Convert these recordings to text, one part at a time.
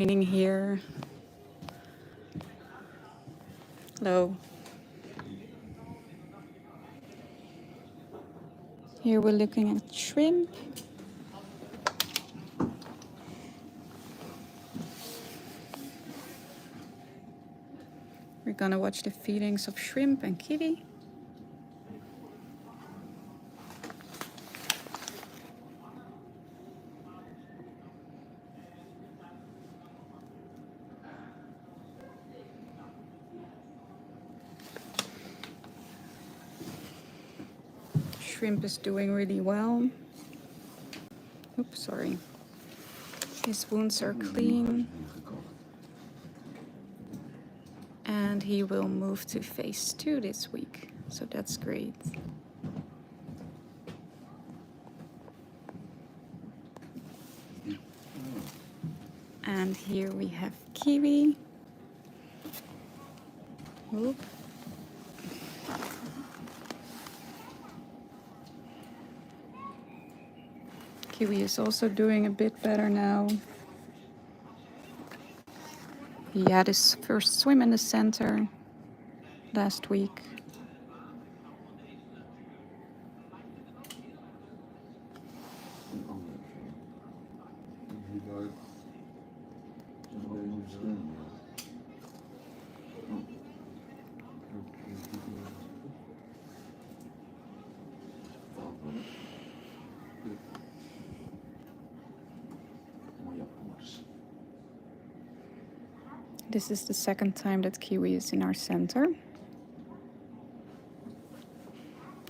Raining here. Hello. Here we're looking at shrimp. We're gonna watch the feedings of shrimp and kiwi. Shrimp is doing really well. Oops, sorry. His wounds are clean. And he will move to phase 2 this week, so that's great. And here we have kiwi. Oop. Kiwi is also doing a bit better now. He had his first swim in the center last week. This is the second time that kiwi is in our center.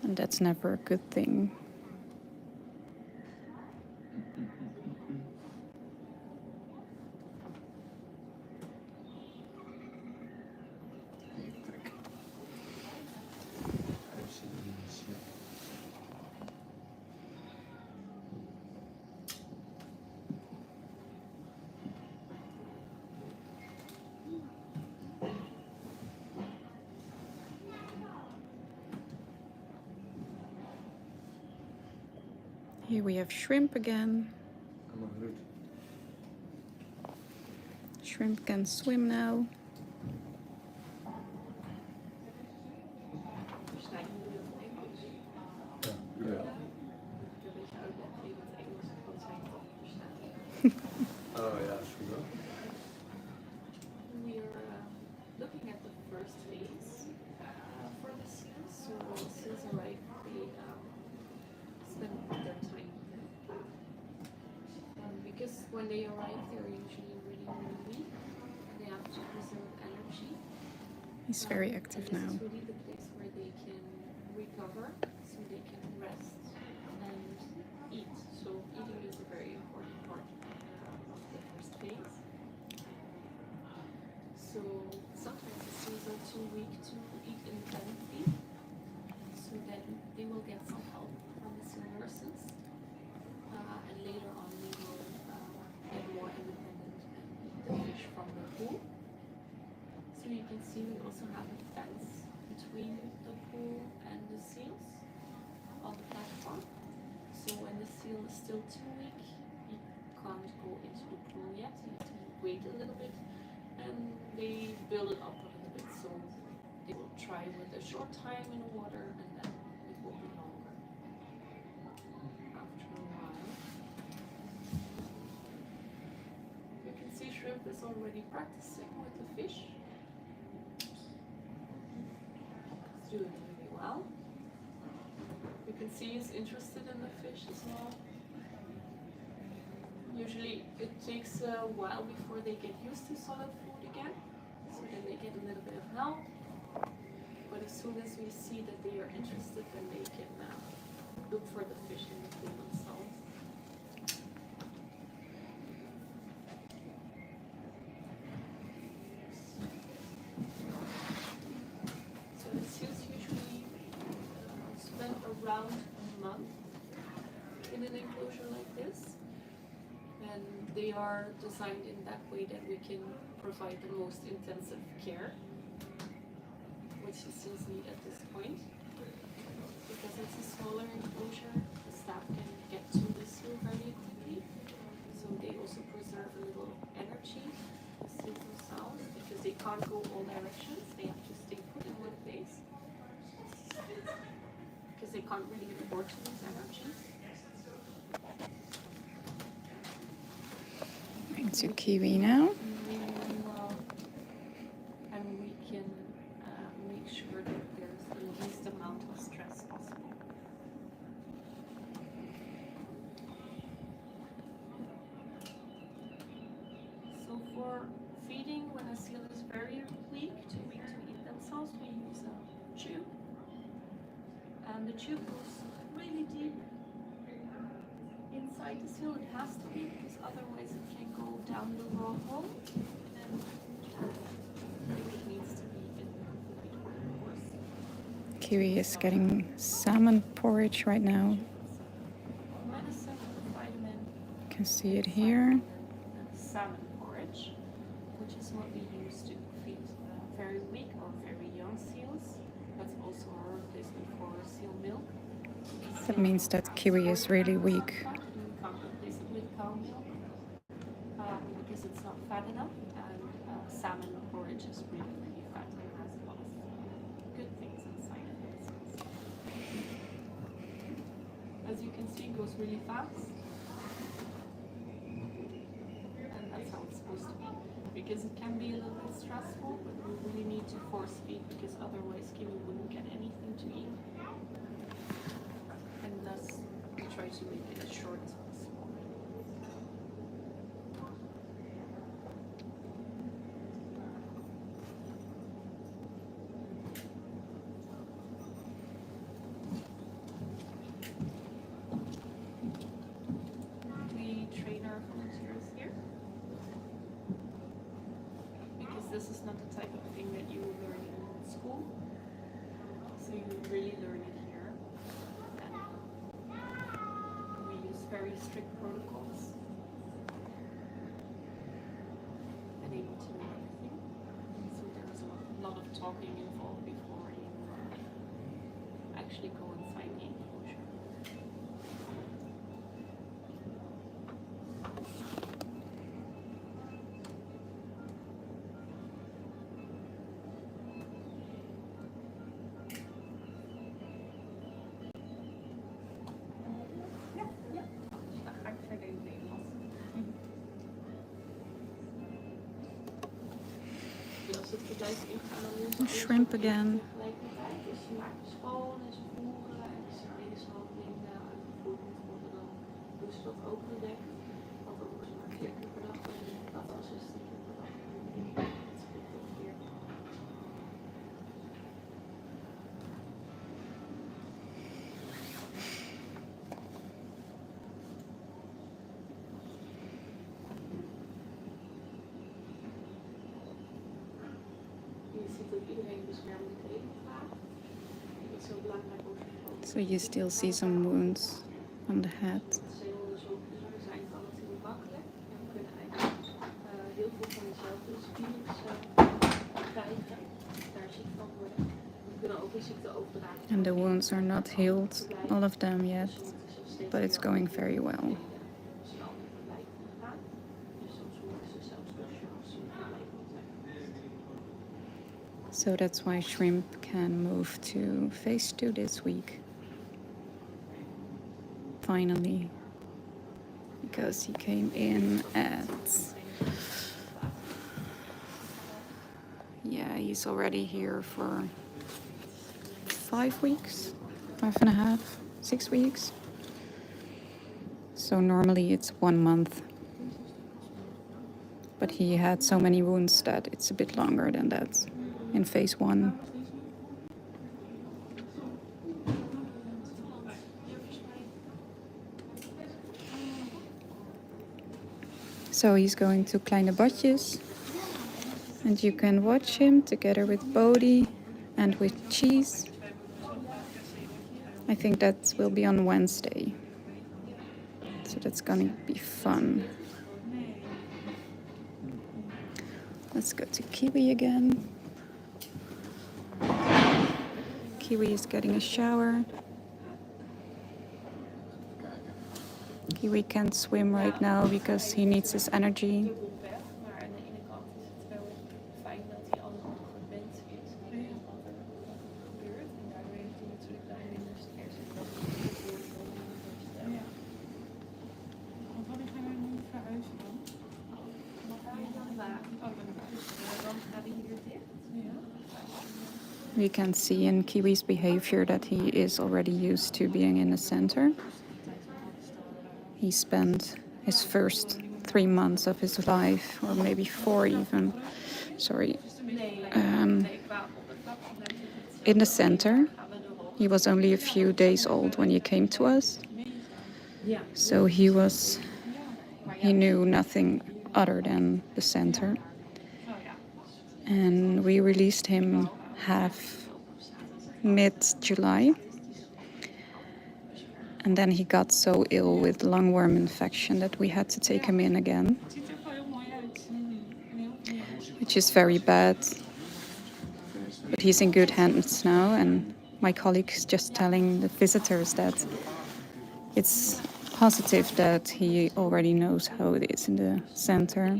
And that's never a good thing. Here we have shrimp again. Shrimp can swim now. Oh ja, is goed hoor. We are looking at the first phase for the seals. So seals arrive, they spend their time because when they arrive, they're usually really weak. They have to preserve energy. He's very active now. This is really the place where they can recover, so they can rest and eat. So eating is a very important part of the first phase. So sometimes the seals are too weak to eat independently. So then they will get some help from the seal nurses. And later on they will get more independent and eat the fish from the pool. So you can see we also have a fence between the pool and the seals on the platform. So when the seal is still too weak, he can't go into the pool yet. He has to wait a little bit. And they build it up a little bit, so they will try with a short time in the water and then it will be longer after a while. You can see shrimp is already practicing with the fish. It's doing really well. You can see he's interested in the fish as well. Usually it takes a while before they get used to solid food again, so then they get a little bit of help. But as soon as we see that they are interested, then they can look for the fish in the pool themselves. So the seals usually spend around a month in an enclosure like this. And they are designed in that way that we can provide the most intensive care, which the seals need at this point. Because it's a smaller enclosure, the staff can get to the seal very quickly. So they also preserve a little energy, the seals themselves, because they can't go all directions. They have to stay put in one place because they can't really afford to lose energy. Into Kiwi now. Really well, and we can make sure that there's the least amount of stress possible. So for feeding, when a seal is very weak, too weak to eat themselves, we use a tube. And the tube goes really deep inside the seal. It has to be, because otherwise it can go down the raw hole. And it needs to be in the complete course. Kiwi is getting salmon porridge right now. Medicine, vitamin. You can see it here. Salmon porridge, which is what we use to feed very weak or very young seals. That's also our replacement for seal milk. That means that Kiwi is really weak. You can't replace it with cow milk because it's not fat enough. And salmon porridge is really, really fat and has a lot of good things inside of it. As you can see, it goes really fast. And that's how it's supposed to be. Because it can be a little bit stressful, but we really need to force feed because otherwise Kiwi wouldn't get anything to eat. And thus we try to make it as short as possible. We train our volunteers here because this is not the type of thing that you learn in school. So you really learn it here. And we use very strict protocols and able to know everything. So there's a lot of talking involved before you actually go inside the enclosure. Daar ga ik verder in het Nederlands. Als het blijft ingaan, dan is het Shrimp again. tegelijkertijd. Dus ze maken schoon en ze voeren en als er deze handeling uitgevoerd moet worden, dan doen ze dat ook bedekt. Want dan doen ze maar 4 keer per dag in plaats van 16 keer per dag. Dat spreekt ook 4. Je ziet dat iedereen beschermende kleding draagt. Dat is heel belangrijk ook voor So you still see some wounds on the head. zeehonden zo zijn kan het heel makkelijk. En we kunnen eigenlijk heel veel van dezelfde virus krijgen. Daar ziek van worden. We kunnen ook een ziekte overdragen. And the wounds are not healed, all of them yet, but it's going very well. Snel in verblijf gaan. Dus soms worden ze zelfs door shocks in verblijf zijn. So that's why Shrimp can move to phase 2 this week. Finally. Because he came in at... Yeah, he's already here for 5 weeks, 5.5, 6 weeks. So normally it's 1 month. But he had so many wounds that it's a bit longer than that in phase 1. So he's going to Kleine Badjes. And you can watch him together with Bodhi and with Cheese. I think that will be on Wednesday. So that's gonna be fun. Let's go to Kiwi again. Kiwi is getting a shower. Kiwi can't swim right now because he needs his energy. dubbel pech, maar aan de ene kant is het wel fijn dat hij allemaal gewend is met wat er gebeurt. En daardoor heeft hij natuurlijk dan minder stress. En dat is Ja. Want wanneer gaan we nu verhuizen dan? januari. Oh, januari. Dan gaan we hier dicht. Ja. We can see in Kiwi's behavior that he is already used to being in the center. He spent his first 3 months of his life, or maybe 4 even, in the center. He was only a few days old when he came to us. So he knew nothing other than the center. And we released him half mid-July. And then he got so ill with lungworm infection that we had to take him in again, Het ziet er gewoon heel mooi uit. which is very bad. But he's in good hands now, and my colleague is just telling the visitors that it's positive that he already knows how it is in the center.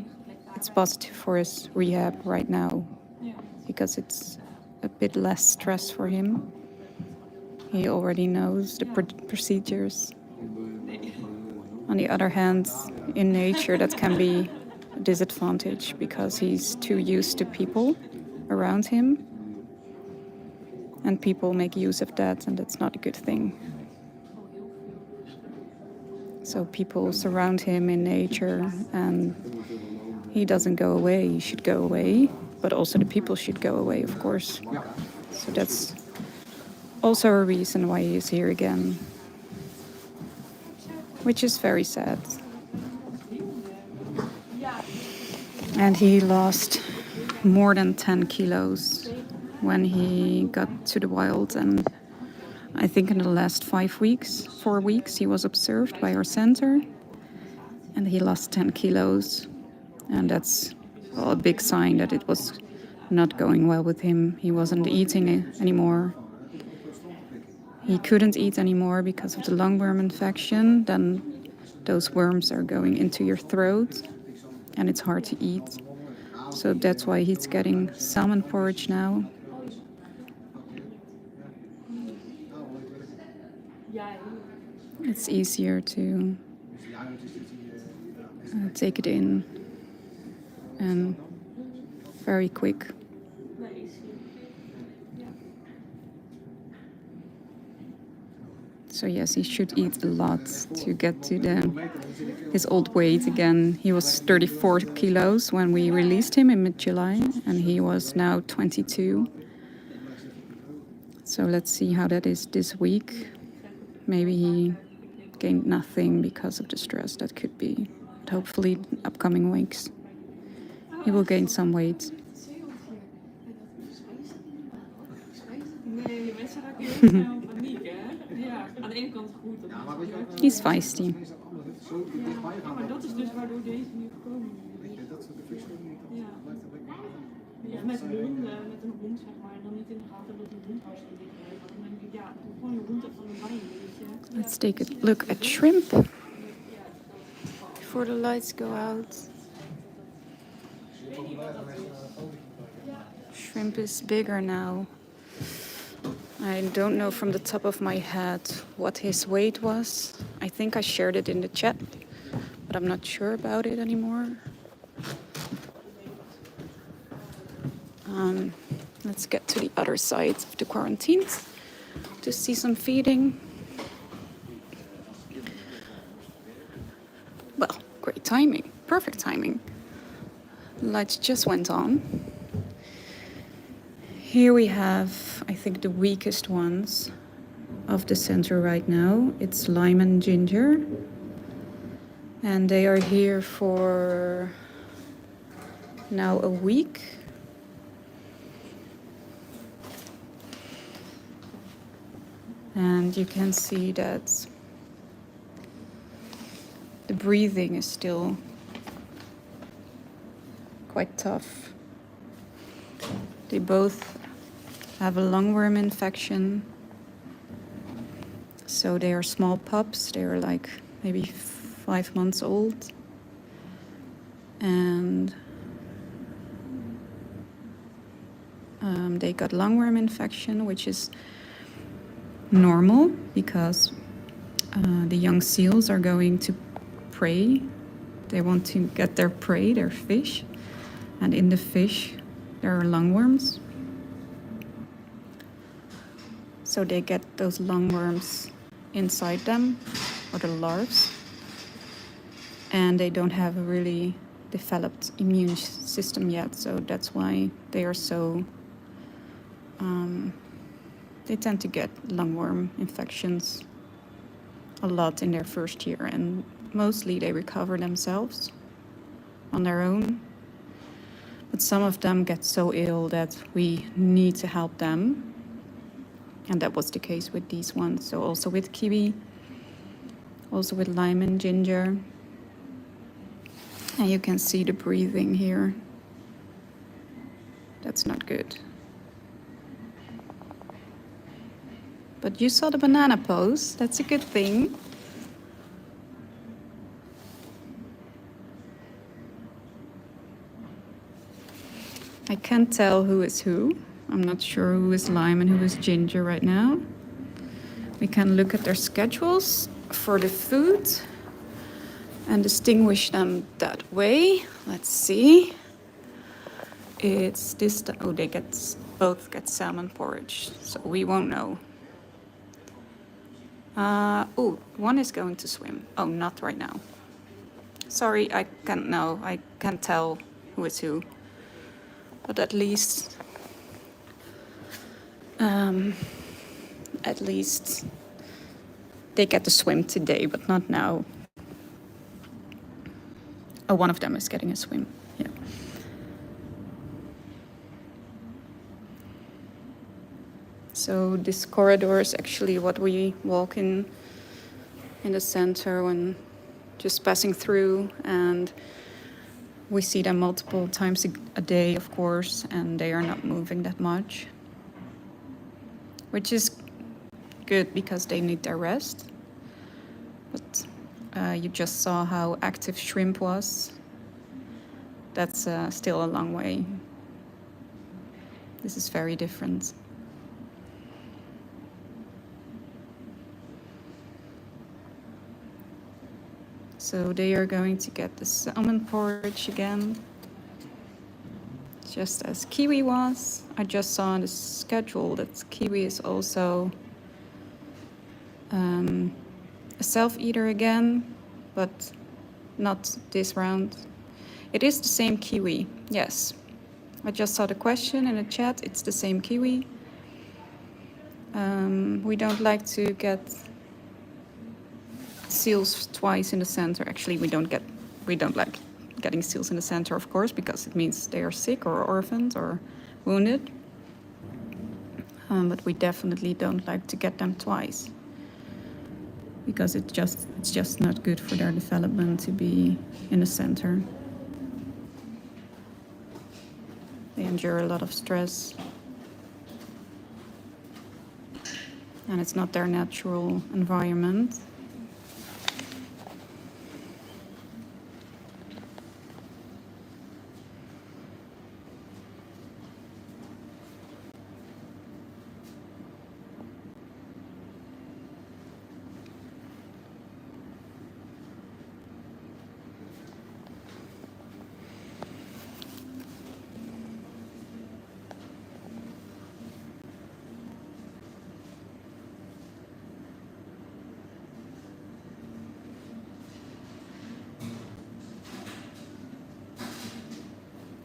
It's positive for his rehab right now Ja. because it's a bit less stress for him. He already knows the procedures. On the other hand, in nature, that can be a disadvantage because he's too used to people around him. And people make use of that, and that's not a good thing. So people surround him in nature, and he doesn't go away. He should go away, but also the people should go away, of course. So that's also a reason why he is here again, which is very sad. And he lost more than 10 kilos when he got to the wild, and I think in the last 4 weeks, he was observed by our center, and he lost 10 kilos. And that's a big sign that it was not going well with him. He wasn't eating anymore. He couldn't eat anymore because of the lungworm infection. Then those worms are going into your throat, and it's hard to eat. So that's why he's getting salmon porridge now. It's easier to take it in, and very quick. So yes, he should eat a lot to get to his old weight again. He was 34 kilos when we released him in mid-July, and he was now 22. So let's see how that is this week. Maybe he gained nothing because of the stress. That could be. But hopefully, upcoming weeks, he will gain some weight. Nee, mensen raken heel snel in paniek, hè? Ja, aan de ene kant goed. Dat He's feisty. ja, maar dat is dus waardoor deze nu gekomen is. Ja. Ja, met honden, met een hond zeg maar, en dan niet in de gaten dat een hond hartstikke dik heeft. Dan denk ik, ja, doe gewoon je hond even een lijn, weet je. Let's take a look at shrimp before the lights go out. Shrimp is bigger now. I don't know from the top of my head what his weight was. I think I shared it in the chat, but I'm not sure about it anymore. Let's get to the other side of the quarantines to see some feeding. Well, great timing, perfect timing. Lights just went on. Here we have, I think, the weakest ones of the center right now. It's Lime and Ginger. And they are here for now a week. And you can see that the breathing is still quite tough. They both have a lungworm infection. So they are small pups. They are like maybe 5 months old. And they got lungworm infection, which is normal because the young seals are going to prey. They want to get their prey, their fish. And in the fish, there are lungworms. So they get those lungworms inside them, or the larvae. And they don't have a really developed immune system yet. So that's why they are so... they tend to get lungworm infections a lot in their first year. And mostly they recover themselves on their own. But some of them get so ill that we need to help them. And that was the case with these ones. So also with kiwi, also with lime and ginger. And you can see the breathing here. That's not good. But you saw the banana pose. That's a good thing. I can't tell who is who. I'm not sure who is lime and who is ginger right now. We can look at their schedules for the food and distinguish them that way. Let's see. It's this. Oh, they both get salmon porridge, so we won't know. Oh, one is going to swim. Oh, not right now. Sorry, I can't know. I can't tell who is who. But at least they get to swim today, but not now. Oh, one of them is getting a swim. Yeah. So this corridor is actually what we walk in the center when just passing through, and we see them multiple times a day, of course, and they are not moving that much, which is good because they need their rest. But you just saw how active shrimp was. That's still a long way. This is very different. So they are going to get the salmon porridge again, just as kiwi was. I just saw on the schedule that kiwi is also a self-eater again, but not this round. It is the same kiwi, yes. I just saw the question in the chat. It's the same kiwi. We don't like to get seals twice in the center. Actually, we don't like getting seals in the center, of course, because it means they are sick or orphaned or wounded. But we definitely don't like to get them twice, because it's just not good for their development to be in the center. They endure a lot of stress, and it's not their natural environment.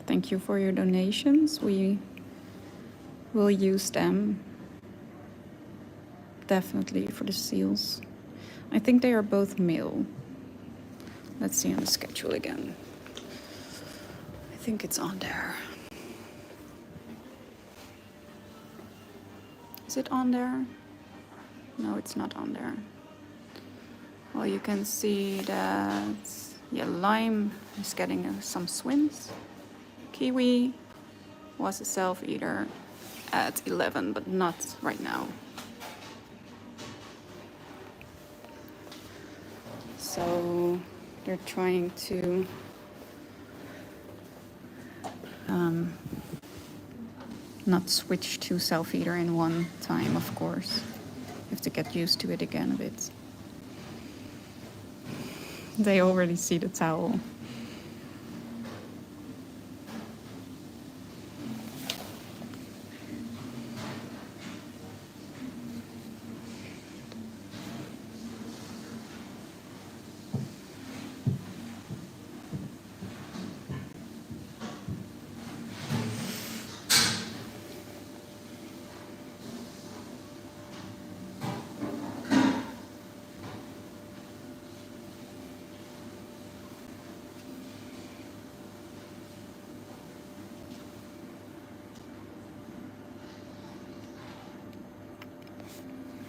Thank you for your donations. We will use them definitely for the seals. I think they are both male. Let's see on the schedule again. I think it's on there. Is it on there? No, it's not on there. Well, you can see that, yeah, lime is getting some swims. Kiwi was a self-eater at 11, but not right now. So They're trying to not switch to self-feeder in one time, of course. You have to get used to it again a bit. They already see the towel.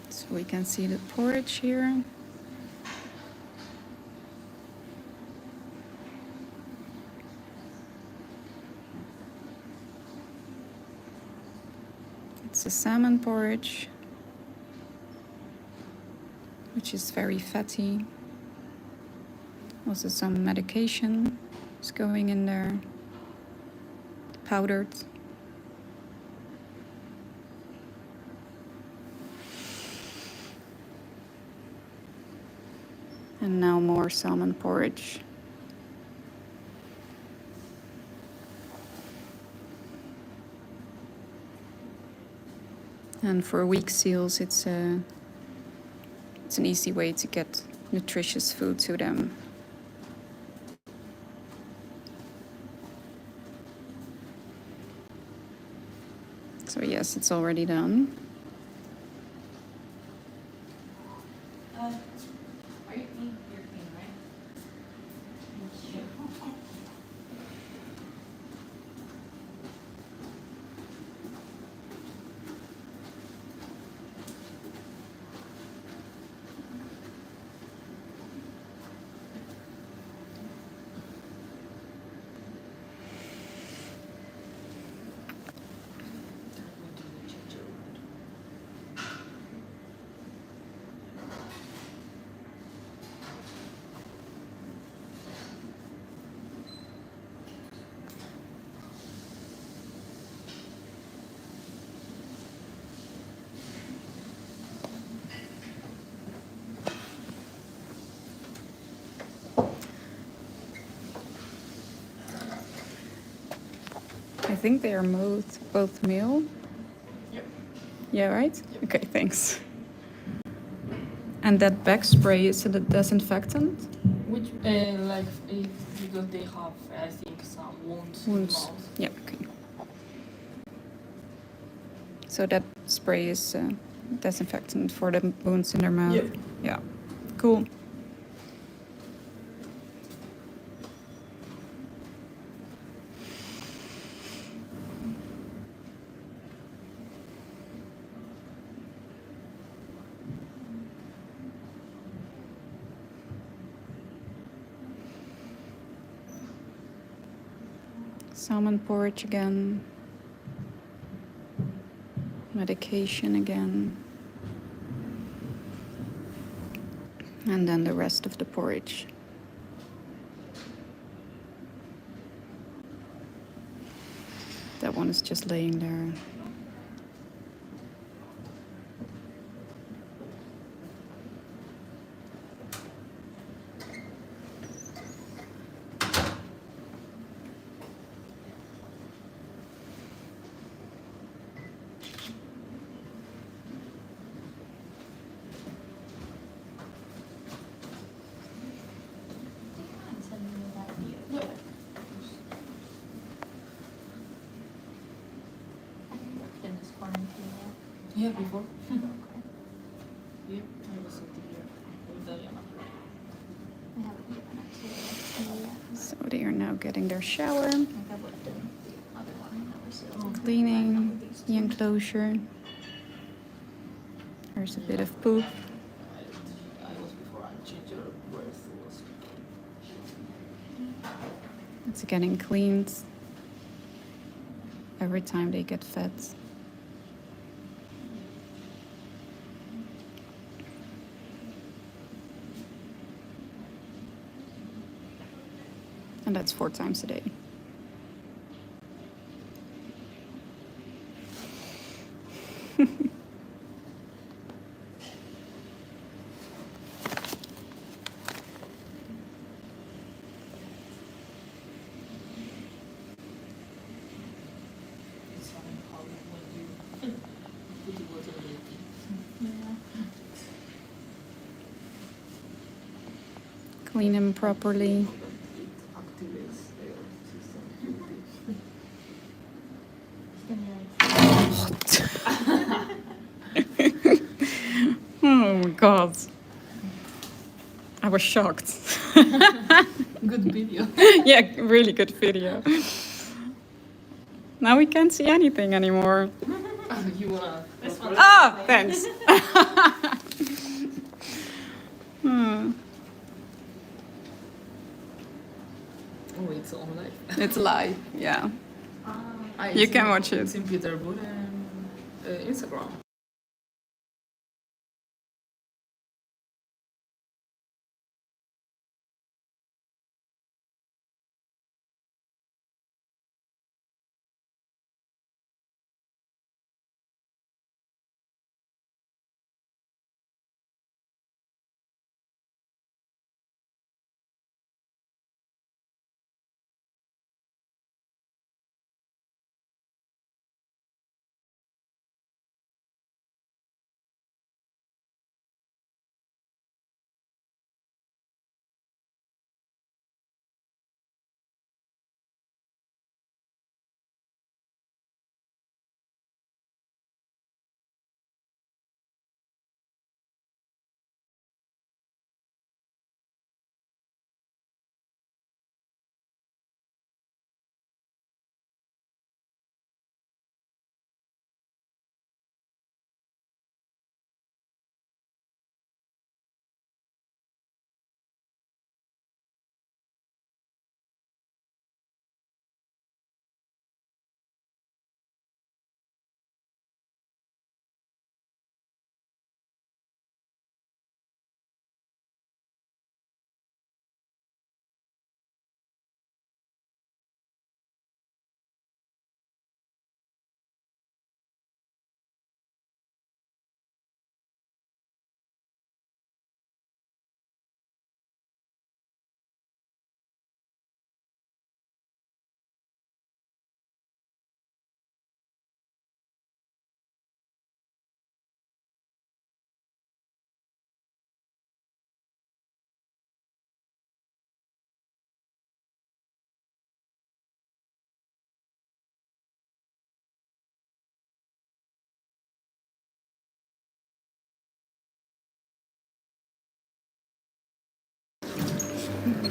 So we can see the porridge here. It's a salmon porridge, which is very fatty. Also some medication is going in there, powdered. And now more salmon porridge. And for weak seals, it's an easy way to get nutritious food to them. So yes, it's already done. Are you clean? You're clean, right? Thank you. I think they are both male. Yep. Yeah, right? Okay, thanks. And that back spray, is it a disinfectant? Which, like, if, because they have, I think, some wounds in the Wounds. mouth. Yeah, okay. So that spray is disinfectant for the wounds in their mouth? Yep. Yeah, cool. Salmon porridge again. Medication again. And then the rest of the porridge. That one is just laying there. Yeah, before. Yep, I was sitting here with Diana. So they are now getting their shower, cleaning the enclosure. There's a bit of poop. I was before I changed your breath. Was It's getting cleaned every time they get fed. And that's 4 times a day. It's fine how when you put the water in. Clean him properly. It activates their system. Oh my god. I was shocked. Good video. Yeah, really good video. Now we can't see anything anymore. You wanna? This one. Ah, thanks. Hmm. Oh, it's on live. It's live, yeah. Ah, You can watch it. It's in Peterborough and Instagram.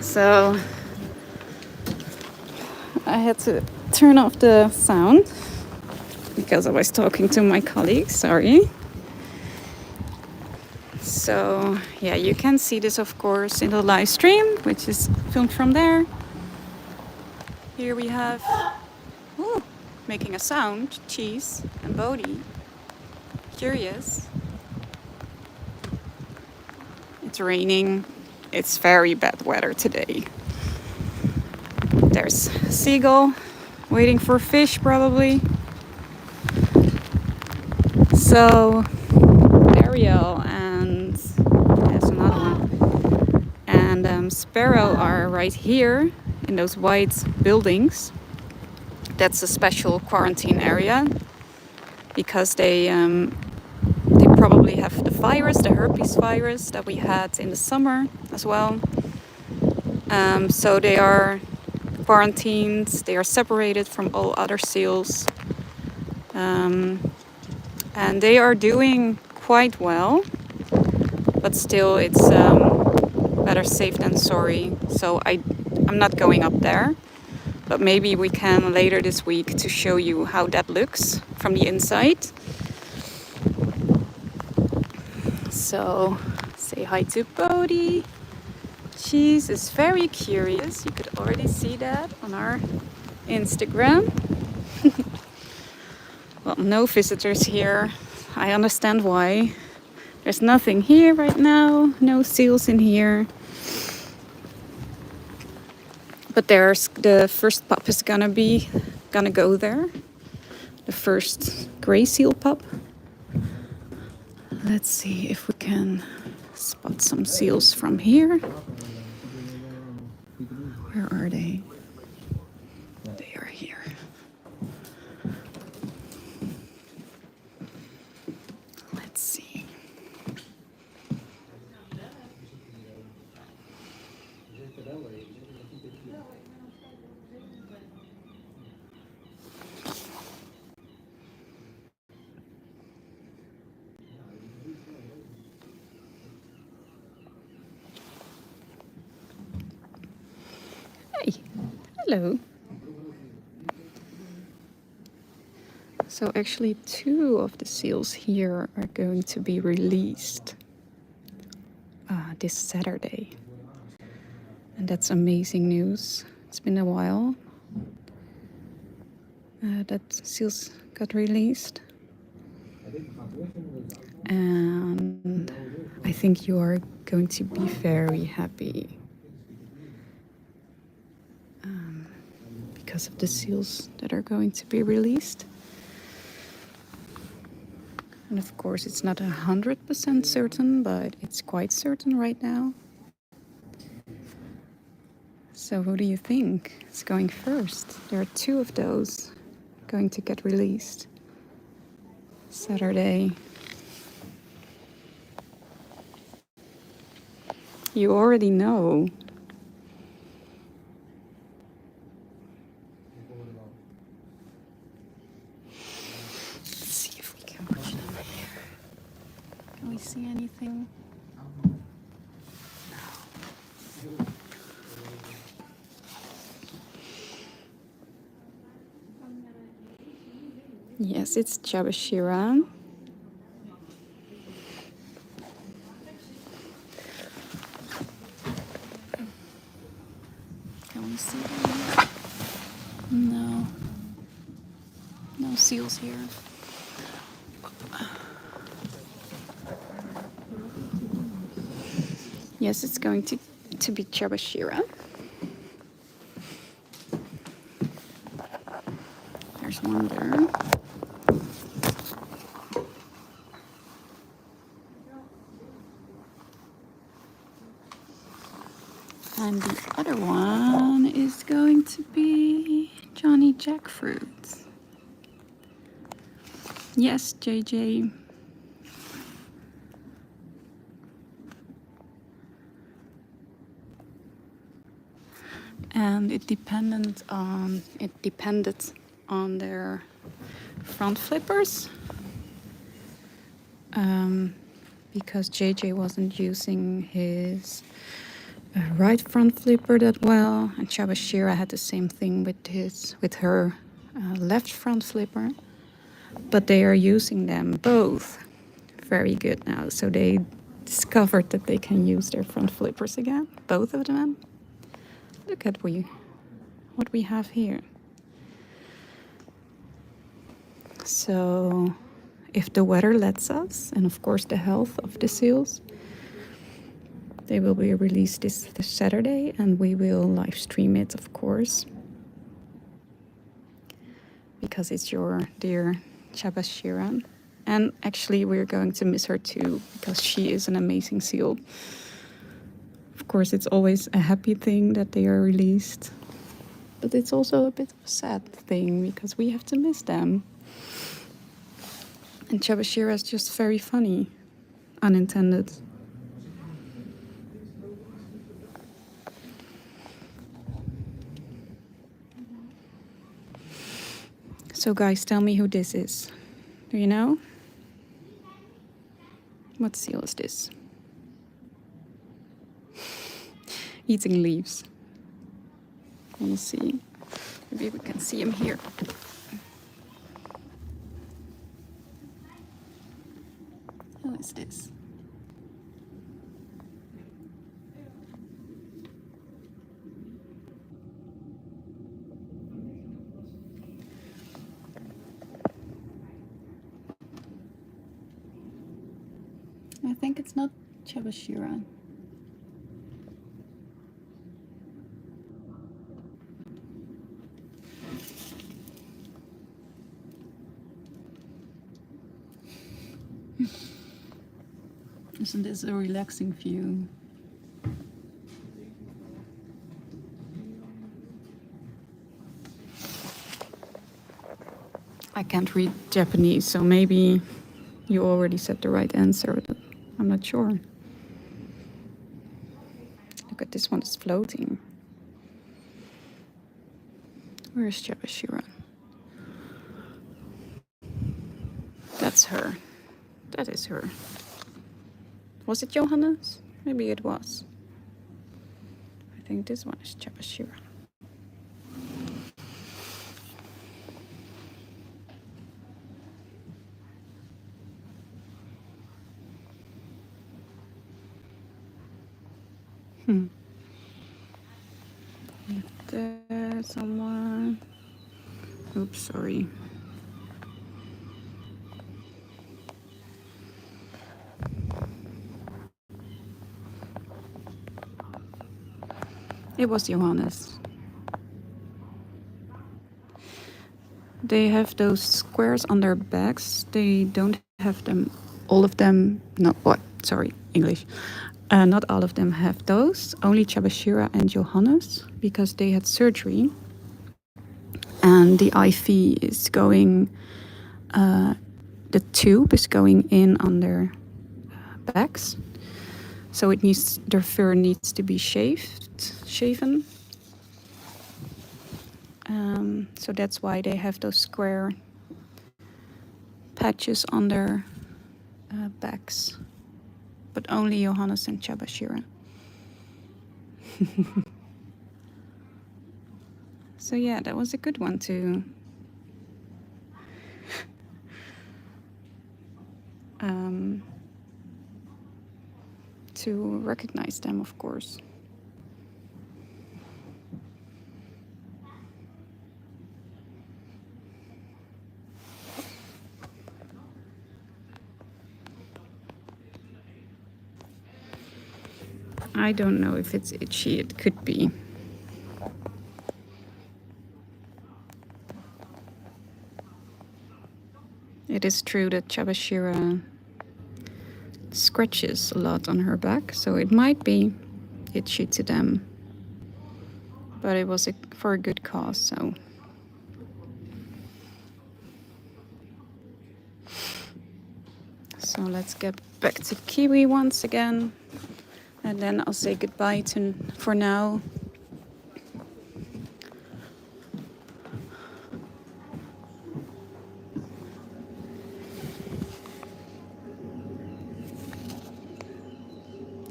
So I had to turn off the sound because I was talking to my colleague, sorry. So yeah, you can see this of course in the live stream, which is filmed from there. Here we have ooh, making a sound, Cheese and Bodhi. Curious. It's raining. It's very bad weather today. There's a seagull waiting for fish probably. So Ariel and there's another one. And Sparrow are right here in those white buildings. That's a special quarantine area because they probably have the virus, the herpes virus that we had in the summer as well. So they are quarantined, they are separated from all other seals. And they are doing quite well, but still it's better safe than sorry. So I'm not going up there, but maybe we can later this week to show you how that looks from the inside. So say hi to Bodhi. Cheese is very curious. You could already see that on our Instagram. Well, no visitors here. I understand why. There's nothing here right now. No seals in here. But there's the first pup is gonna go there. The first gray seal pup. Let's see if we can spot some seals from here. Where are they? They are here. Let's see. Hey, hello. So actually 2 of the seals here are going to be released this Saturday. And that's amazing news. It's been a while that seals got released. And I think you are going to be very happy because of the seals that are going to be released. And of course, it's not 100% certain, but it's quite certain right now. So who do you think is going first? There are 2 of those going to get released Saturday. You already know. Let's see if we can watch them here. Can we see anything? Yes, it's Chabashira. Can we see them? No. No seals here. Yes, it's going to be Chabashira. There's one there. And the other one is going to be Johnny Jackfruit. Yes, JJ. And it depended on their front flippers. Because JJ wasn't using his right front flipper that well, and Chabashira had the same thing with her left front flipper. But they are using them both very good now. So they discovered that they can use their front flippers again, both of them. Look at what we have here. So if the weather lets us, and of course the health of the seals, they will be released this Saturday, and we will live stream it, of course, because it's your dear Chabashira. And actually we're going to miss her too, because she is an amazing seal. Of course, it's always a happy thing that they are released, but it's also a bit of a sad thing because we have to miss them. And Chabashira is just very funny, unintended. So guys, tell me who this is. Do you know? What seal is this? Eating leaves. Let me see. Maybe we can see him here. Who is this? I think it's not Chabashira. Isn't this a relaxing view? I can't read Japanese, so maybe you already said the right answer, but I'm not sure. Look at this one, it's floating. Where's Chabashira? That's her. That is her. Was it Johannes? Maybe it was. I think this one is Chabashira. There someone. Oops, sorry. It was Johannes. They have those squares on their backs. They don't have them, all of them, not what, sorry, English. Not all of them have those, only Chabashira and Johannes, because they had surgery. And the IV is going, the tube is going in on their backs. So it needs, their fur needs to be shaven. So that's why they have those square patches on their backs. But only Johannes and Chabashira. So yeah, that was a good one to recognize them, of course. I don't know if it's itchy, it could be. It is true that Chabashira scratches a lot on her back, so it might be itchy to them. But it was for a good cause, so. So let's get back to Kiwi once again. And then I'll say goodbye for now.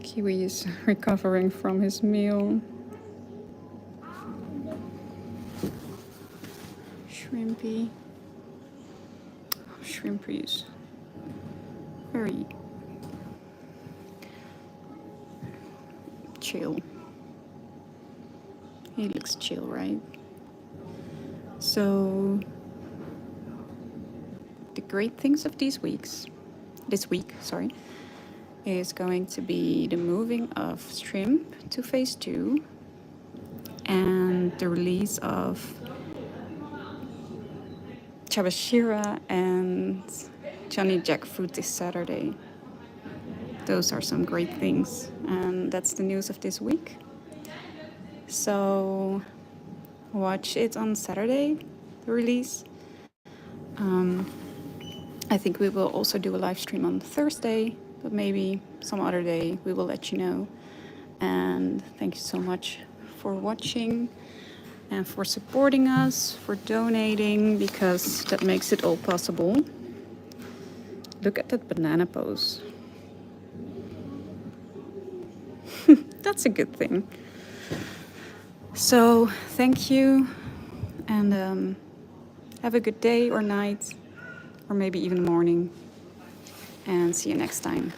Kiwi is recovering from his meal. Shrimpy. Shrimpy is very chill. He looks chill, right? So the great things of this week, is going to be the moving of Shrimp to phase 2 and the release of Chabashira and Johnny Jackfruit this Saturday. Those are some great things, and that's the news of this week. So watch it on Saturday, the release. I think we will also do a live stream on Thursday, but maybe some other day we will let you know. And thank you so much for watching and for supporting us, for donating, because that makes it all possible. Look at that banana pose. That's a good thing. So thank you, and have a good day or night, or maybe even morning, and see you next time.